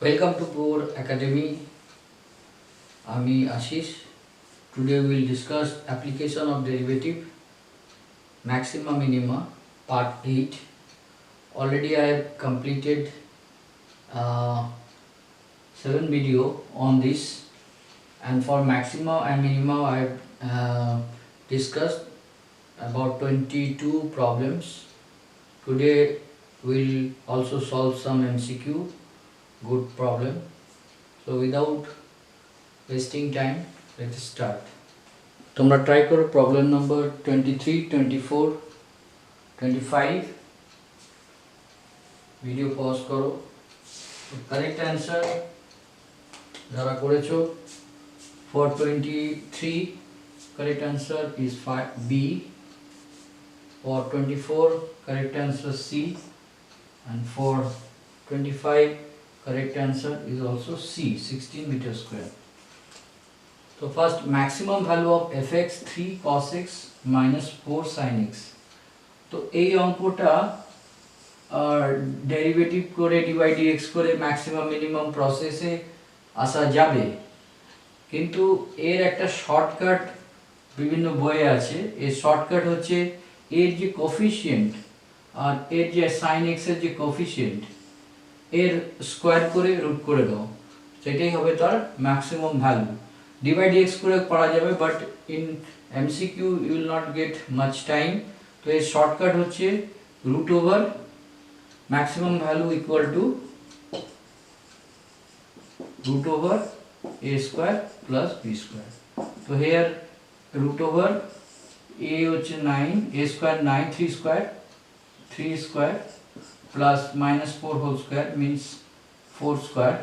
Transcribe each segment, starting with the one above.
Welcome to Poor Academy. Ami Ashish. Today we will discuss application of derivative maxima minima part 8. Already I have completed 7 video on this, and for maxima and minima I have discussed about 22 problems. Today we will also solve some MCQ good problem. So without wasting time, let's start. তোমরা try করো problem নম্বর 23, 24, 25 video pause করো। Correct answer যারা করেছো for 23 correct answer is B, for 24 correct answer C, and for 25 correct answer is also C, 16 meter square. So first, maximum value of fx 3 cos x minus 4 sin x. তো এই অঙ্কটা derivative করে ডিভাই dx করে maximum minimum প্রসেসে আসা যাবে, কিন্তু এর একটা শর্টকাট বিভিন্ন বইয়ে আছে। এর শর্টকাট হচ্ছে এর যে কোফিশিয়েন্ট আর এর যে সাইন এক্স এর যে কোফিশিয়েন্ট এর স্কোয়ার করে রুট করে দাও, সেটাই হবে তার ম্যাক্সিমাম ভ্যালু। ডিভাইড এক্স করে করা যাবে, but in MCQ you will not get much time. তো এর শর্টকাট হচ্ছে root over maximum value equal to root over a square plus b square. তো হেয়ার রুট ওভার এ হচ্ছে 9, a square 9, 3 square plus minus 4 whole square means 4 square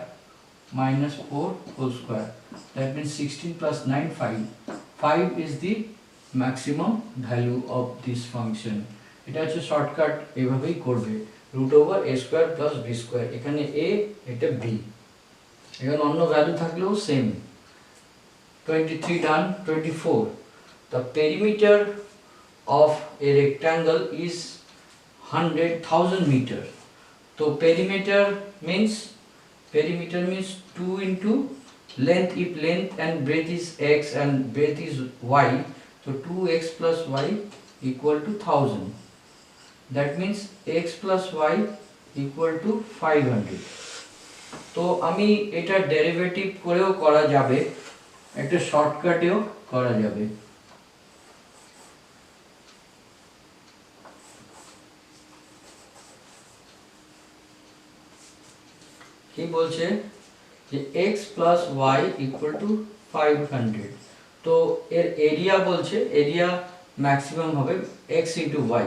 minus 4 whole square, that means 16 plus 9 5 is the maximum value of this function. এটা হচ্ছে shortcut, এভাবেই করবে root over a square plus b square। এখানে a, এটা b, এখানে অন্য value থাকলেও same. 23 done। 24, the perimeter of a rectangle is 100,000 meter. So perimeter means 2 into length. If length and breadth is x and breadth is y, so 2x plus y equal to 1000. That means x plus y equal to 500. তো আমি এটা derivative করেও করা যাবে, একটা শর্টকাটেও করা যাবে। কি বলছে যে x plus y equal to 500। তো এর এরিয়া বলছে, এরিয়া ম্যাক্সিমাম হবে x into y।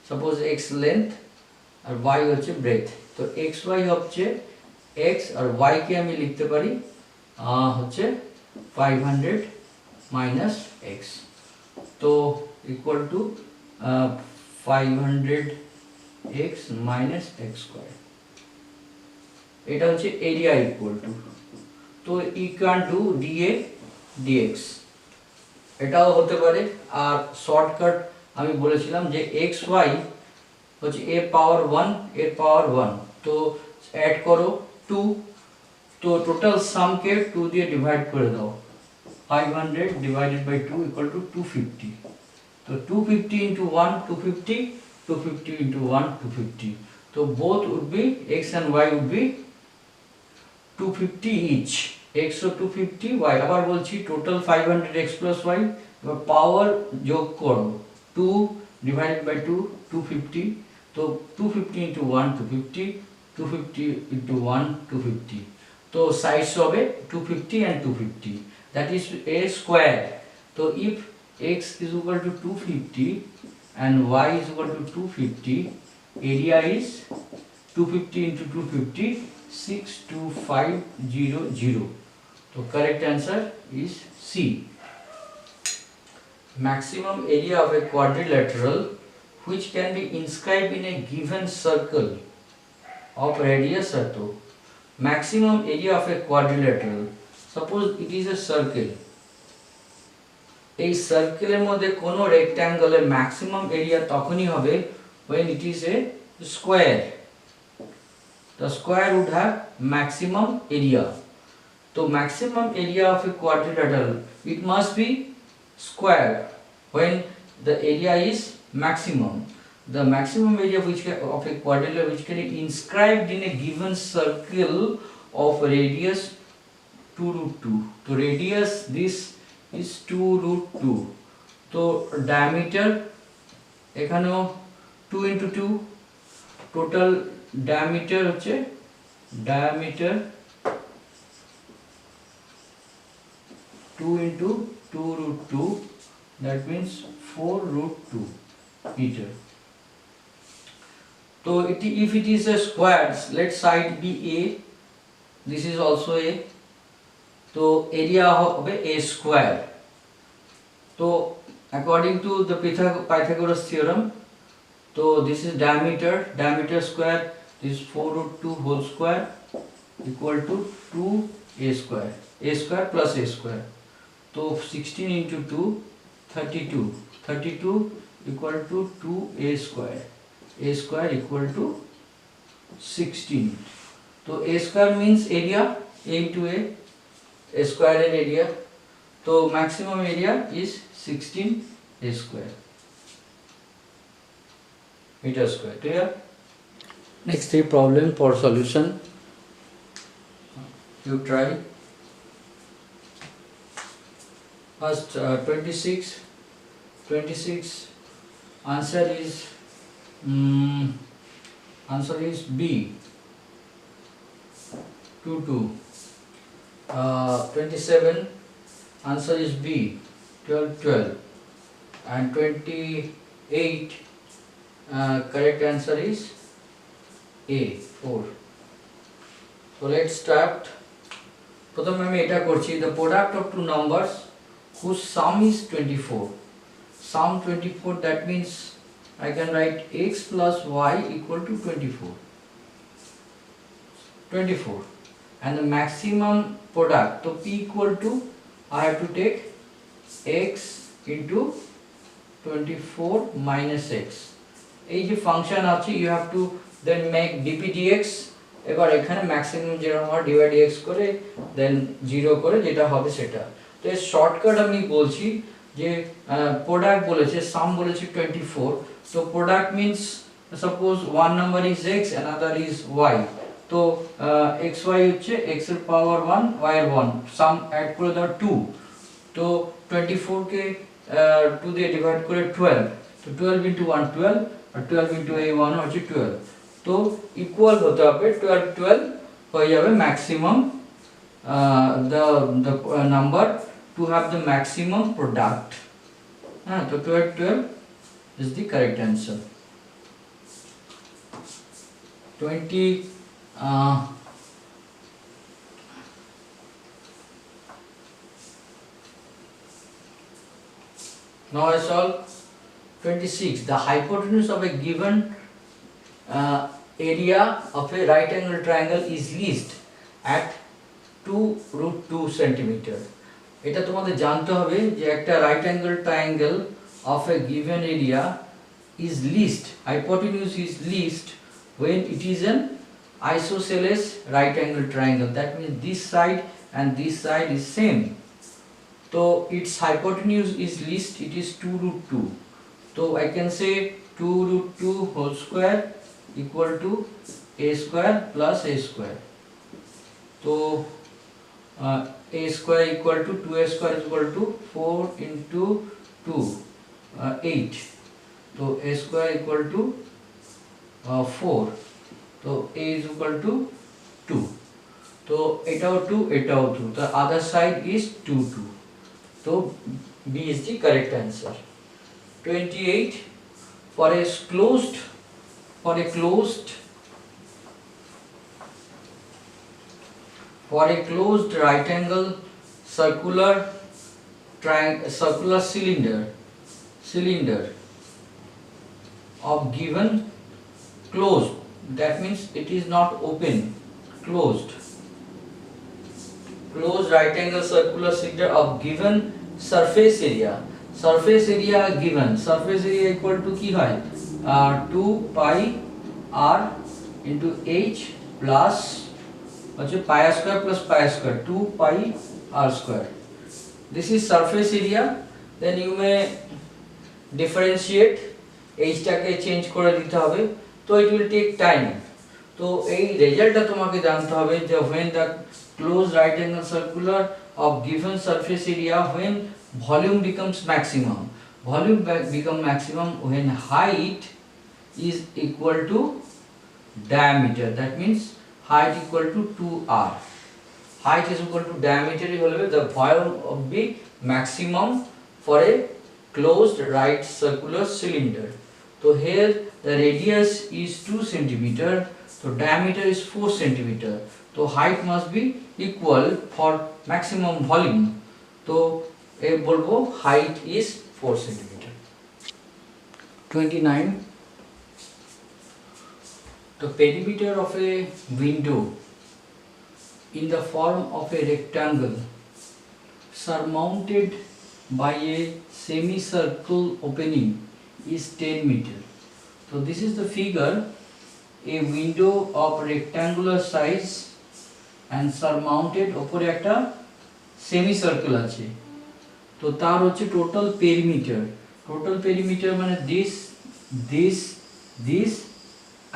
Suppose x length আর y হচ্ছে ব্রেথ, তো xy হচ্ছে x আর y কে আমি লিখতে পারি হচ্ছে 500 minus x, তো equal to 500x minus x square। এটা হচ্ছে এরিয়া ইকুয়াল টু, তো ই ক্যান ডু ডিএ ডিএক্স, এটাও হতে পারে। আর শর্টকাট আমি বলেছিলাম যে এক্স ওয়াই হচ্ছে এ পাওয়ার 1, এর পাওয়ার 1, তো অ্যাড করো 2, তো টোটাল সামকে 2 দিয়ে ডিভাইড করে দাও। 500 ডিভাইডেড বাই 2 ইকুয়াল টু 250, তো 250 into 1 250, 250 into 1 250, so both would be x and y would be 250 each, x O 250, y আবার বলছি টোটাল 500x plus y, এবার পাওয়ার যোগ করো 2 ডিভাইডেড বাই 2 250, তো 250 into 1 250, 250 into 1 250, তো সাইডস হবে 250 and 250, that is a square। তো if x is equal to 250 and y is equal to 250, area is 250 into 250, 62500, so correct answer is C। Maximum area of a quadrilateral which can be inscribed in a given circle of radius r, maximum area of a quadrilateral, suppose it is a circle, এই সার্কেলের মধ্যে কোন রেক্ট্যাঙ্গলের maximum area তখনই হবে when it is a square। তো the square would have maximum area. So maximum area of a quadrilateral, it must be square when the area is maximum. The maximum area which of a quadrilateral which can be inscribed in a given circle of radius 2 root 2. So radius this is 2 root 2. So diameter এখানেও 2 into 2, total diameter হচ্ছে diameter 2 into 2 root 2, that means 4 root 2 meter. So if it is a square, let side be A, this is also A, so area হবে A square. So according to the Pythagoras theorem, so this is diameter square, this is 4 root 2 whole square equal to 2A square plus A square. So 16 into 2, 32 equal to 2A square equal to 16. So A square means area, A into A square and area. So maximum area is 16 A square meter square. Clear? Next 3 problem for solution. You try. First 26 answer is B 2. 27 answer is B 12. And 28 correct answer is A 4. So let's start. প্রথমে আমি এটা করছি, the product of two numbers whose sum is 24. Sum 24, that means I can write x plus y equal to 24. And the maximum product, so p equal to, I have to take x into 24 minus x. এই যে function আছে, you have to then make dp dx. এবার এখানে maximum যেরকম হয় divide dx করে দেন 0 করে যেটা হবে সেটা। তো এর শর্টকাট আমি বলছি যে প্রোডাক্ট বলেছে, সাম বলেছে 24, so product means suppose one number is x, another is y, তো xy হচ্ছে x এর পাওয়ার 1, y এর 1, সাম অ্যাড করে দাও 2, তো 24 কে 2 দিয়ে ডিভাইড করে 12, তো 12 into 1 12, আর 12 into a 1 হচ্ছে 12, তো ইকুয়াল হতে হবে 12 হয়ে যাবে maximum the number to have the maximum product. So 12 is the correct answer. 20 now I solve 26. The hypotenuse of a given area of a right angle triangle is least at 2 root 2 centimeter. এটা তোমাদের জানতে হবে যে একটা right angle triangle of a given area is least, hypotenuse is least when it is an isosceles right angle triangle. That means this side and this side is same. So its hypotenuse is least, it is 2 root 2. So I can say 2 root 2 whole square equal to a square plus a square. So a square equal to 2a square is equal to 4 into 2 8, so a square equal to 4, so a is equal to 2, so এটাও 2 এটাও 2, the other side is 2, so B is the correct answer. 28 for a closed right angle circular cylinder of given closed, that means it is not open, closed right angle circular cylinder of given surface area given, surface area equal to কি হয় 2 pi r into h plus হচ্ছে pi r square plus pi r square 2 pi r square. This is surface area. Then you may differentiate, এইচটাকে change করে দিতে হবে, তো it will take time. তো এই রেজাল্টটা তোমাকে জানতে হবে যে when the closed right angle circular of given surface area when volume becomes maximum. Volume become maximum when height is equal to diameter. That means height equal to 2r. Height is equal to diameter হলে the volume will be maximum for a closed right circular cylinder. So here the radius is 2 cm, so diameter is 4 cm. So height must be equal for maximum volume. So a bolbo height is 4 cm. 29. The perimeter of a window in the form of a rectangle surmounted by a semicircle opening is 10 meter. So this is the figure, a window of rectangular size and surmounted opore ekta semicircle ache, to tar hocche total perimeter mane this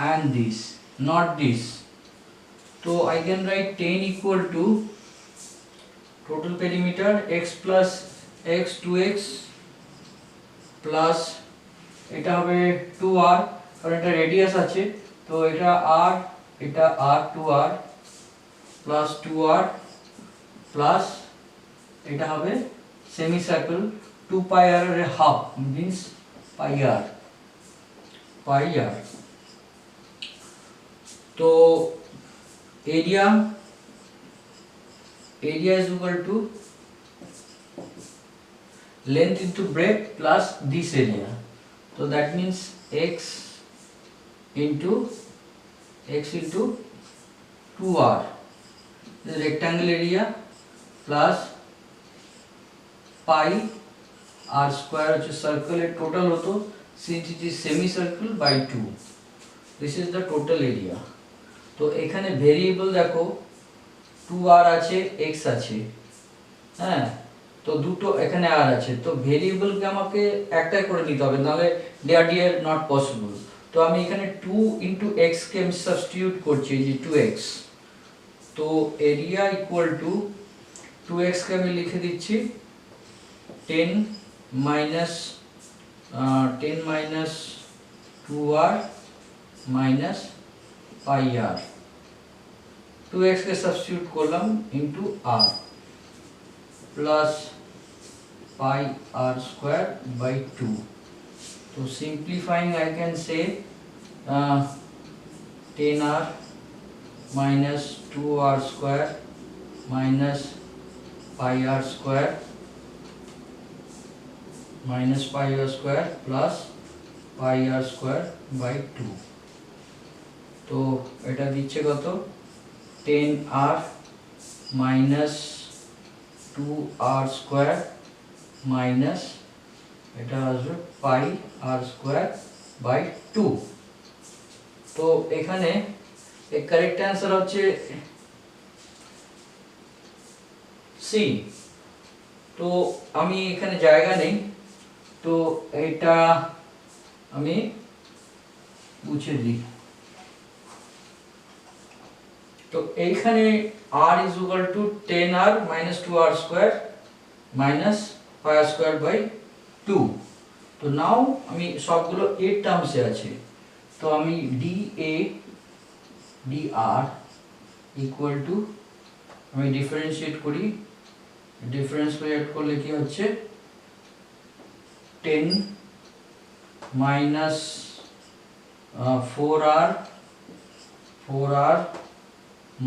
and this, not this. So I can write 10 equal to total perimeter x plus x 2x plus এটা হবে 2r, কারণ এটা radius আছে, তো এটা r, এটা r 2r plus 2r plus এটা হবে সেমি সার্কেল 2 পাই r এর হাফ means পাই r। তো area is equal to length into breadth plus this area, so that means x into 2r, the rectangle area plus pi r square which is circle এর total হতো, since it is semicircle by 2, this is the total area। তো এখানে variable দেখো 2r আছে x আছে, হ্যাঁ, তো দুটো এখানে r আছে, তো ভেরিয়েবলকে আমাকে একটাই করে নিতে হবে, নাহলে ডিয়ার নট পসিবল। তো আমি এখানে 2 into x কে আমি সাবস্টিটিউট করছি, যে 2x, তো এরিয়া ইকুয়াল টু 2x কে আমি লিখে দিচ্ছি 10 minus 2r minus pi r, 2x কে সাবস্টিটিউট করলাম into r plus pi r square by 2. So simplifying I can say 10r minus 2r square minus pi r square minus pi r square plus pi r square by 2. তো এটা দিচ্ছে কত 10r minus 2r square minus এটা আসবে pi r square by 2। তো এখানে এর correct answer হচ্ছে সি। তো আমি এখানে জায়গা নেই, তো এটা আমি মুছে দিই। তো এইখানে r is equal to 10r minus 2r square minus pi r square by 2। তো নাও আমি সবগুলো a টার্মসে আছে, তো আমি dA dr equal to আমি ডিফারেন্সিয়েট করি, ডিফারেন্সিয়েট করলে কি হচ্ছে 10 minus 4r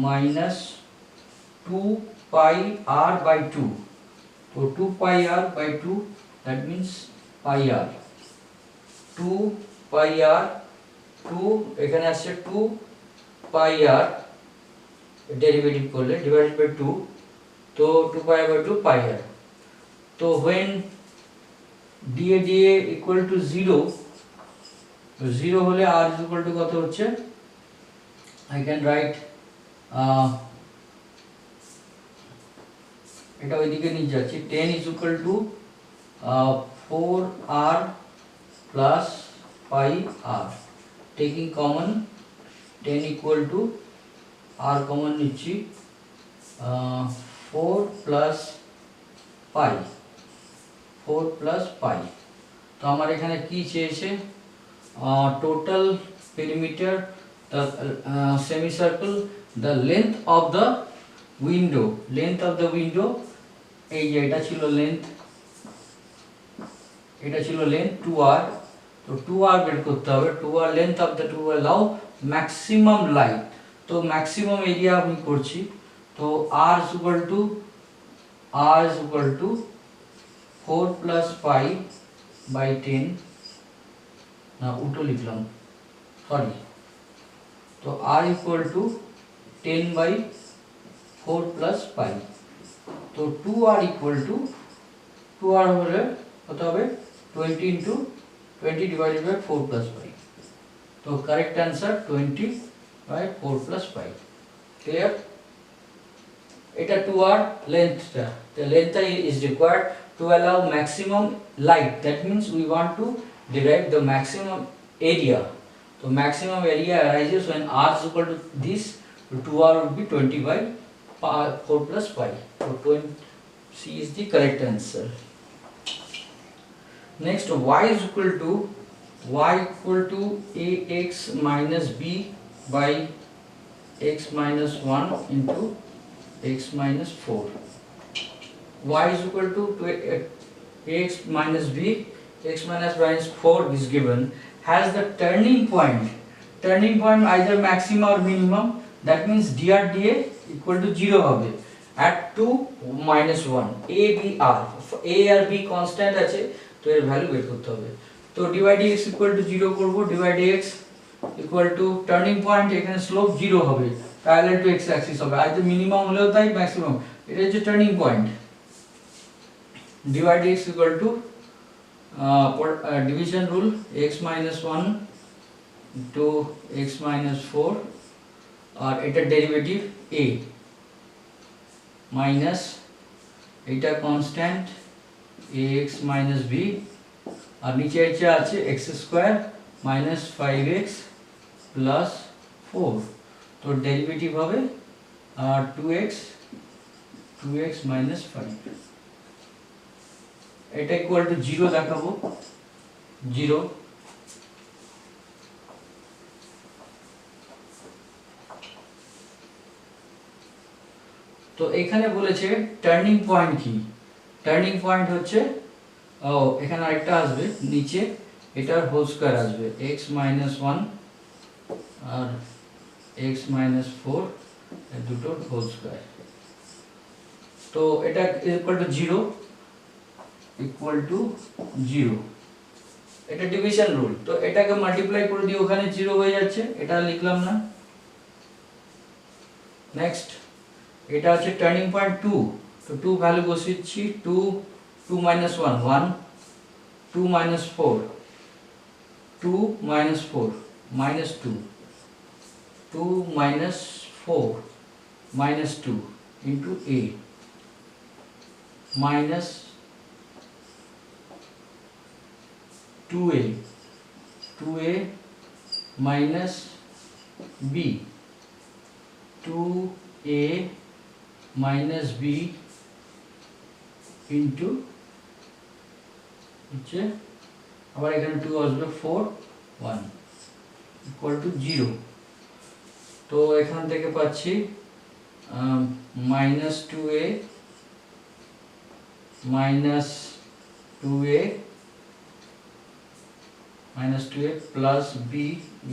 minus 2 pi r by 2, so 2 pi r by 2 that means pi r, 2 pi r 2 এখানে আসছে 2 pi r ডেরিভেটিভ করলে ডিভাইডেড বাই 2, তো 2 pi r by 2 pi r। তো when dA equal to 0, তো 0 হলে r is equal to কত হচ্ছে, I can write এটা ওইদিকে নিয়ে যাচ্ছি 10 is equal to 4r plus 5r, taking common 10 equal to r common নিচ্ছি 4 plus pi, 4 plus pi। তো আমার এখানে কি চেয়েছে, total perimeter, the semicircle, the length of the window, length of the window, এই যে এটা ছিল লেন্থ, এটা ছিল লেন্থ 2r, তো 2r বের করতে হবে। 2r length of the to allow maximum light, তো ম্যাক্সিমাম এরিয়া আমি করছি। তো r is equal to 4 plus 5 by 10, না উল্টো লিখলাম, সরি। তো r equal to 10 by 4 plus 5, তো 2r equal to 2r হলে কত হবে 20 into 20 divided by 4 plus 5, তো correct answer 20 by 4 plus 5, clear? এটা 2r length, the length is required to allow maximum light, that means we want to derive the maximum area. So maximum area arises when r is equal to this, so 2r would be 20 by 4 plus 5, so 20, C is the correct answer. Next, y is equal to ax minus b by x minus 1 into x minus 4. Y is equal to ax minus b, x minus 4 is given, has the turning point either maximum or minimum, that means dr dA equal to 0 হবে at 2 minus 1, a b r, a R b constant আছে, তো এর value বের করতে হবে। তো dy dx equal to 0 করব, dy dx equal to turning point, এখানে স্লোপ 0 হবে, প্যারালাল টু x অ্যাক্সিস হবে, আইদার মিনিমাম হলেও তাই ম্যাক্সিমাম, এটা হচ্ছে turning point. dy dx equal to division rule, x minus 1 to x minus 4, আর এটা derivative a minus এটা কনস্ট্যান্ট ax minus b, আর নিচে আছে x square minus 5x plus 4, তো ডেরিভেটিভ হবে 2x minus 5, এটা ইকুয়াল টু 0 দেখাবো, 0। তো এখানে বলেছে টার্নিং পয়েন্ট কি, টার্নিং পয়েন্ট হচ্ছে এখানে আরেকটা আসবে নিচে, এটার হোল স্কয়ার আসবে x minus 1 আর x minus 4 এর দুটোর হোল স্কয়ার, তো এটা ইকুয়াল টু 0, এটা ডিভিশন রুল, তো এটাকে মাল্টিপ্লাই করে দিই, ওখানে 0 হয়ে যাচ্ছে, এটা লিখলাম না। নেক্সট, এটা হচ্ছে টার্নিং পয়েন্ট 2, তো 2 ভ্যালু বসিয়েছি, 2 minus 1 1, 2 minus 4 2 minus 4 minus 2, 2 minus 4 minus 2 into a minus 2a minus b, 2a minus b into হচ্ছে আবার এখানে 2 আসবে 4 1 equal to 0, তো এখান থেকে পাচ্ছি minus 2a minus 2a plus b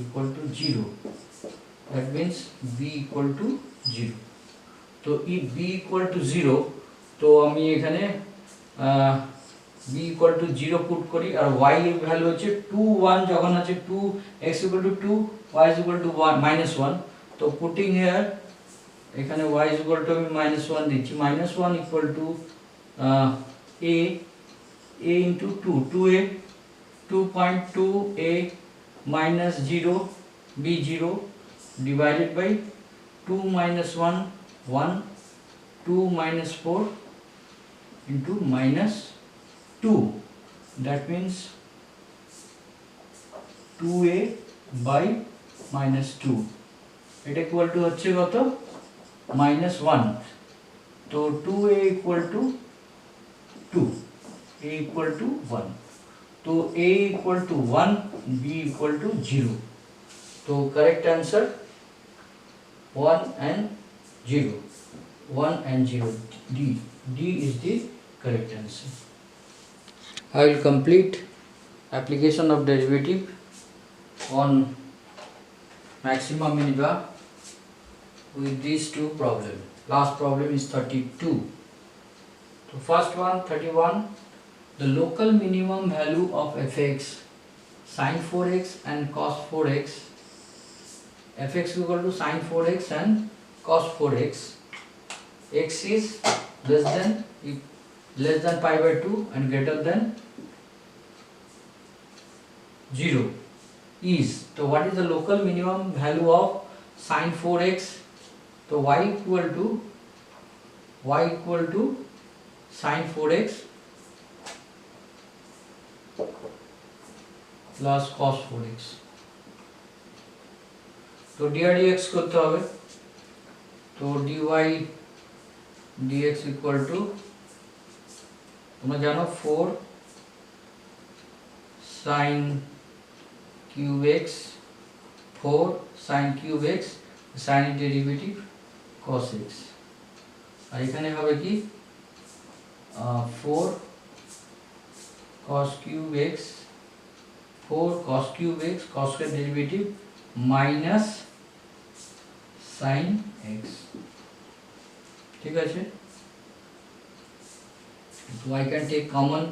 equal to 0, that means b equal to 0, তো if b equal to 0, তো আমি এখানে b equal to 0 পুট করি, আর y এর ভ্যালু হচ্ছে 2 1, যখন আছে 2 x equal to 2, y is equal to 1 minus 1, তো পুটিং হিয়ার এখানে y is equal to আমি -1 দিচ্ছি, -1 equal to a into 2a 2.2a minus 0 b 0 divided by 2 minus 1 1, 2 minus 4 into minus 2, that means 2a by minus 2, এটা equal to হচ্ছে কত minus 1, তো 2a equal to 2, a equal to 1, तो a equal to 1, b equal to 0, तो correct answer 1 and 0, 1 and 0, D is the correct answer. I will complete application of derivative on maxima minima with these two problems. Last problem is 32. So first one, 31, the local minimum value of fx sin 4x and cos 4x, fx is equal to sin 4x and cos 4x, x is less than pi by 2 and greater than 0 is, so what is the local minimum value of sin 4x, so y equal to sin 4x plus cos 4x, तो dx করতে হবে, তো dy dx equal to তোমরা জানো 4 sin cube x, 4 sin cube x, sin derivative cos x, আর এখানে হবে কি 4 cos cube x, 4 cos cube x, cos square derivative minus sin x, ঠিক আছে, so I can take common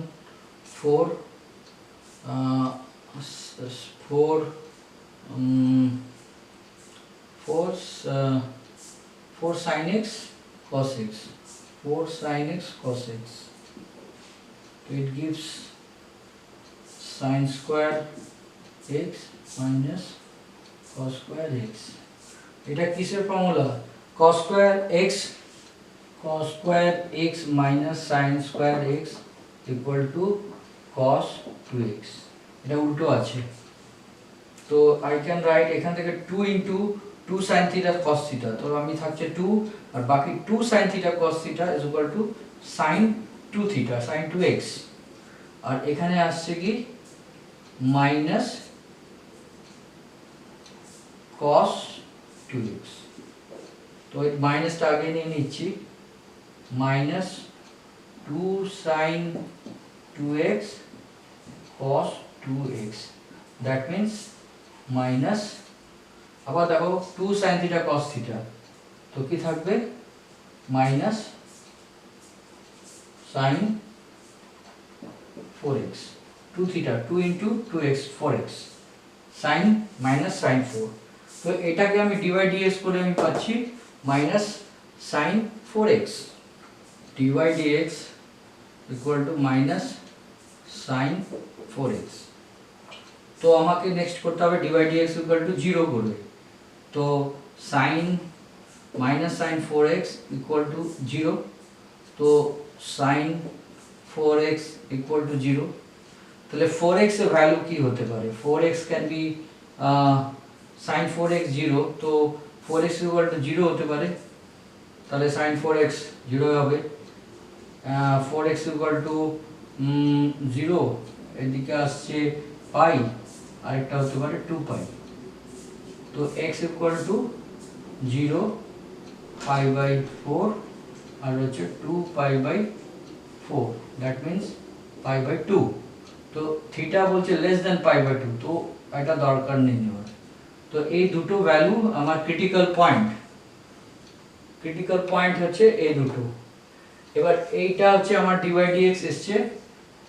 4 sin x cos x, 4 sin x cos x, so it gives sin square x minus cos square x, এটা কিসের formula, cos square x minus sin square x equal to cos 2x, এটা উল্টো আছে, তো I can write এখান থেকে 2 into 2 sin theta cos theta, তো আমি থাকছে 2 আর বাকি 2 sin theta cos theta is equal to sin 2 theta sin 2x, আর এখানে আসছে কি minus cos 2x, তো এই মাইনাসটা আগে নিয়ে নিচ্ছি, minus 2 sin 2x cos 2x, that means minus, আবার দেখো 2 sin theta cos theta, তো কি থাকবে minus sin 4x, 2 theta 2 into 2x 4x sin minus sin 4, তো এটাকে আমি dy dx করে আমি পাচ্ছি minus sin 4x, dy dx equal to minus sin 4x, তো আমাকে নেক্সট করতে হবে dy dx equal to 0 করবে, তো sin minus sin 4x equal to 0, তো sin 4x equal to 0, তাহলে 4x এর ভ্যালু কি হতে পারে, 4x can be sin 4x 0, তো 4x equal to 0 হতে পারে, তাহলে sin 4x 0 হবে, 4x equal to 0, এদিকে আসছে পাই, আরেকটা হতে পারে 2 পাই, তো x equal to 0 pi by 4 আর হচ্ছে 2 pi by 4, that means pi by 2, তো থিটা বলছে less than pi by 2, তো এটা দরকার নেই নেওয়ার, তো এই দুটো ভ্যালু আমার ক্রিটিক্যাল পয়েন্ট হচ্ছে এই দুটো, এবার এইটা হচ্ছে আমার dy dx এসছে,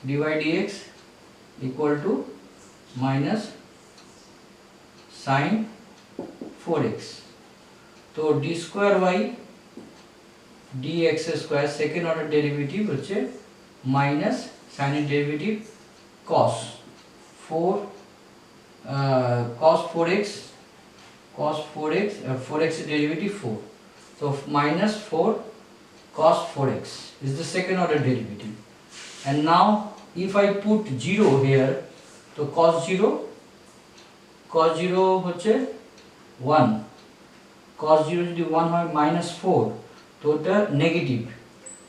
dy dx equal to minus sin 4x, তো d square y dx square second order derivative হচ্ছে মাইনাস sin এর derivative cos 4x cos 4x, 4x derivative 4. So minus 4 cos 4x is the second order derivative. And now if I put 0 here, so cos 0 হচ্ছে 1, cos 0 যদি 1 হয় minus 4, তো এটা negative,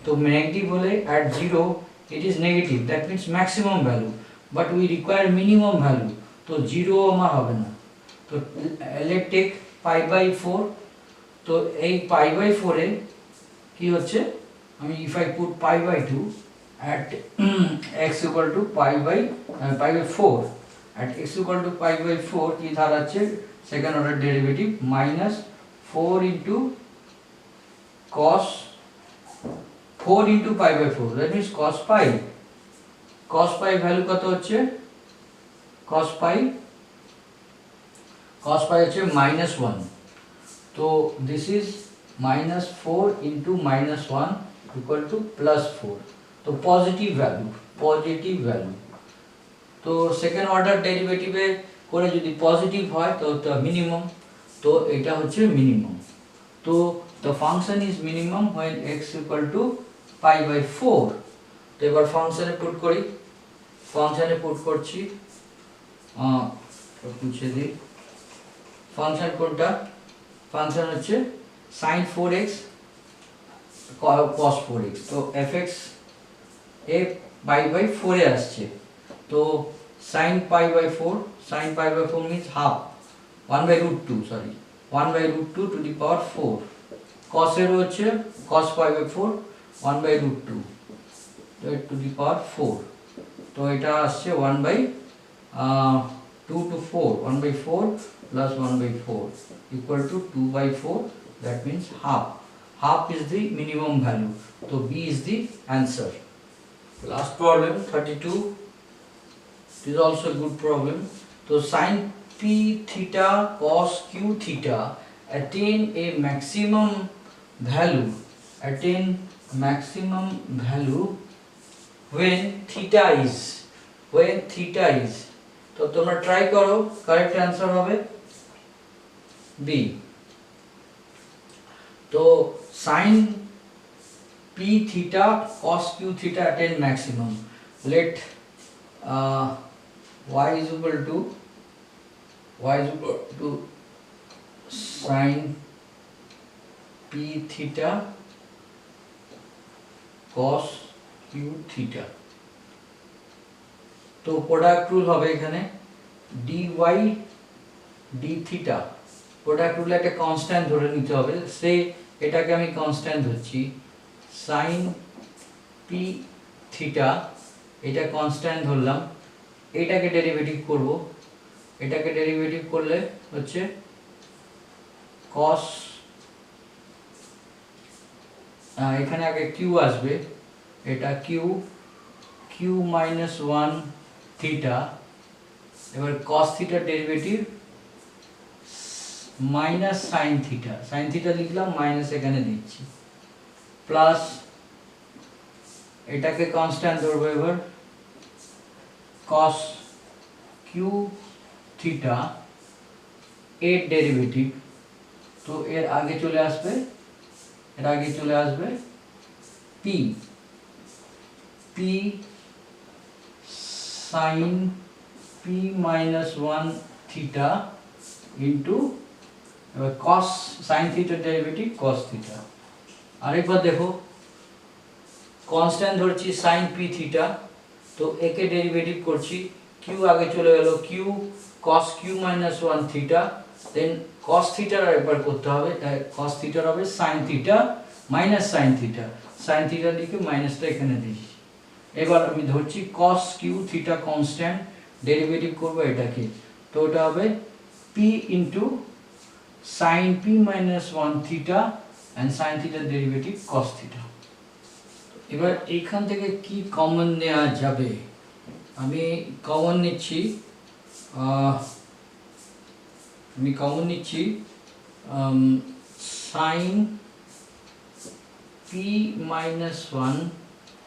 তো negative হলে at 0 it is negative, that means maximum value, but we require minimum value, তো 0 আমার হবে না, তো let take pi by 4, তো এই pi by 4 এ কি হচ্ছে, আমি if I put pi by 2 at x equal to pi by 4, at x equal to pi by 4 কি দাঁড়াচ্ছে second order derivative minus 4 into cos 4 into pi by 4, that means cos pi value কত হচ্ছে, cos pi হচ্ছে -1, তো this is -4 into -1 equal to +4, তো positive value, তো second order ডেরিভেটিভে করে যদি পজিটিভ হয় তো মিনিমাম, তো এটা হচ্ছে মিনিমাম, তো the function is minimum when x equal to pi by 4, তো এবার ফাংশনে পুট করছি, মুছে দিই, ফাংশন কোনটা, ফাংশন হচ্ছে sin 4x cos 4x, তো fx এ pi by 4 এ আসছে, তো sin pi by 4 means half, 1 by root 2 to the power 4, cos এর হচ্ছে cos pi by 4 1 by root 2 to the power 4, তো এটা আসছে 1 by 2 to 4, 1 by 4 plus 1 by 4 equal to 2 by 4, that means half is the minimum value, so B is the answer. Last problem 32, it is also a good problem. So sin p theta cos q theta attain maximum value when theta is, তো তোমরা try করো, correct answer হবে B. তো sin p theta cos q theta attain maximum, let y is equal to sin p theta cos q theta, তো product rule হবে এখানে dy d theta, product রুলে একটা constant ধরে নিতে হবে, সে এটাকে আমি কনস্ট্যান্ট ধরছি, sin p theta এটা কনস্ট্যান্ট ধরলাম, এটাকে ডেরিভেটিভ করলে হচ্ছে cos, এখানে আগে q আসবে, এটা q minus 1 theta, এবার cos theta derivative minus sin theta লিখলাম, মাইনাস এখানে দিচ্ছি, প্লাস এটাকে কনস্ট্যান্ট ধরবো এবার cos q theta এর ডেরিভেটিভ, তো এর আগে চলে আসবে p sin p minus 1 theta into cos sin theta derivative cos theta, আরেকবার দেখো কনস্ট্যান্ট ধরছি sin p theta, তো একে ডেরিভেটিভ করছি, q আগে চলে গেল, q cos q minus 1 theta, দেন cos theta একবার করতে হবে, তাই cos theta হবে sin theta minus sin theta লিখে মাইনাসটা এখানে দিচ্ছি, এবার আমি ধরছি cos q theta constant, derivative করব এটাকে, তো ওটা হবে p into sin p minus 1 theta and sin theta derivative cos theta। এবার এইখান থেকে কি কমন নেওয়া যাবে, আমি কমন নিচ্ছি sin p minus 1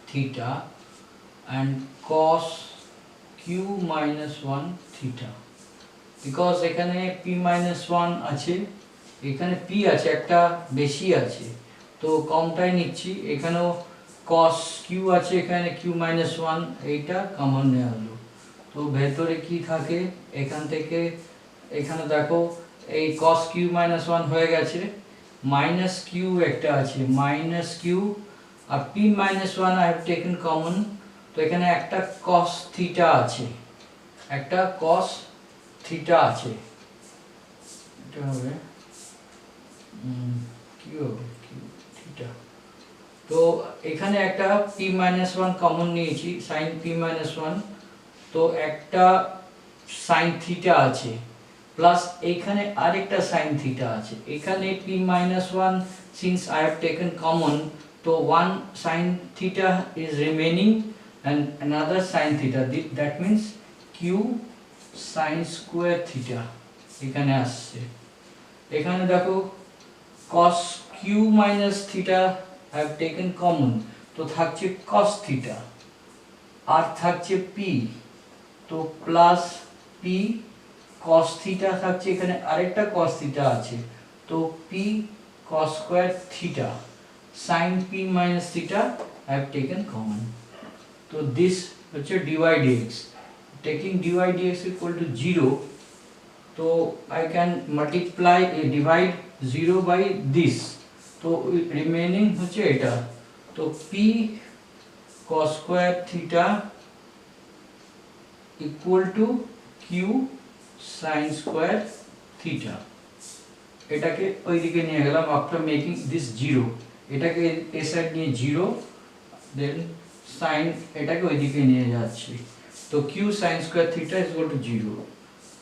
theta and cos q minus 1 theta, because এখানে p-1 আছে, এখানে p আছে একটা বেশি আছে, তো কমটাই নিচ্ছি। এখানেও cos q আছে, এখানে q-1, এইটা কমন নেওয়া হলো। তো ভেতরে কি থাকে, এখান থেকে এখানে দেখো এই cos q-1 হয়ে গেছে, মাইনাস কিউ একটা আছে, মাইনাস কিউ, আর p-1 I have taken common, তো এখানে একটা cos থিটা আছে, একটা cos থিটা আছে, এটা হবে কি হবে কিউ থিটা। তো এখানে একটা p-1 কমন নিয়েছি, sin p-1, তো একটা sin থিটা আছে, প্লাস এইখানে আরেকটা sin থিটা আছে। এখানে p-1 since I have taken common, তো one sin theta is remaining and another sin theta, that means q sin square theta এখানে আসছে। এখানে দেখো cos q minus theta I have taken common, তো থাকছে cos theta, আর থাকছে p, তো plus p cos theta থাকছে, এখানে আরেকটা cos theta আছে, তো p cos square theta sin p minus theta I have taken common. তো this হচ্ছে dy dx, taking dy dx equal to 0, তো I can multiply divide 0 by this, তো remaining হচ্ছে এটা, তো p cos square theta equal to q sin square theta, এটাকে ওইদিকে নিয়ে গেলাম after making this 0, এটাকে এই সাইড নিয়ে 0, দেন sin এটাকে ওইদিকে নিয়ে যাচ্ছি, তো q sin square theta is equal to 0,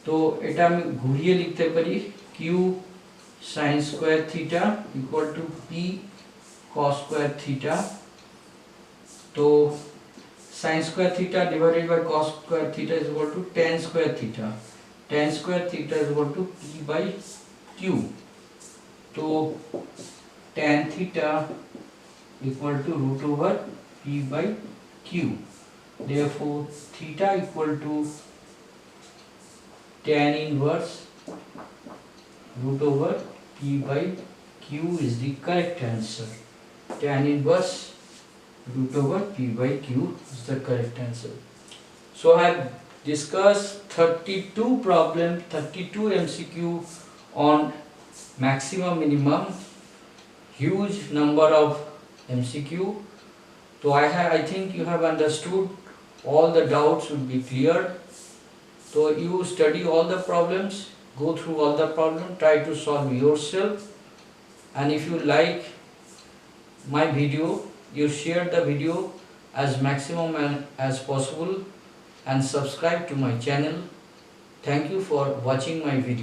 তো এটা আমি ঘুরিয়ে লিখতে পারি q sin square theta equal to p cos square theta, তো sin square theta divided by cos square theta is equal to tan square theta, tan square theta is equal to p by q, तो tan theta equal to root over p by q, therefore theta equal to tan inverse root over p by q is the correct answer. Tan inverse root over p by q is the correct answer. So I have discussed 32 problem, 32 MCQ on maximum minimum, huge number of MCQ. So I think you have understood, all the doubts would be cleared. So you study all the problems, go through all the problems, try to solve yourself, and if you like my video, you share the video as maximum as possible and subscribe to my channel. Thank you for watching my video.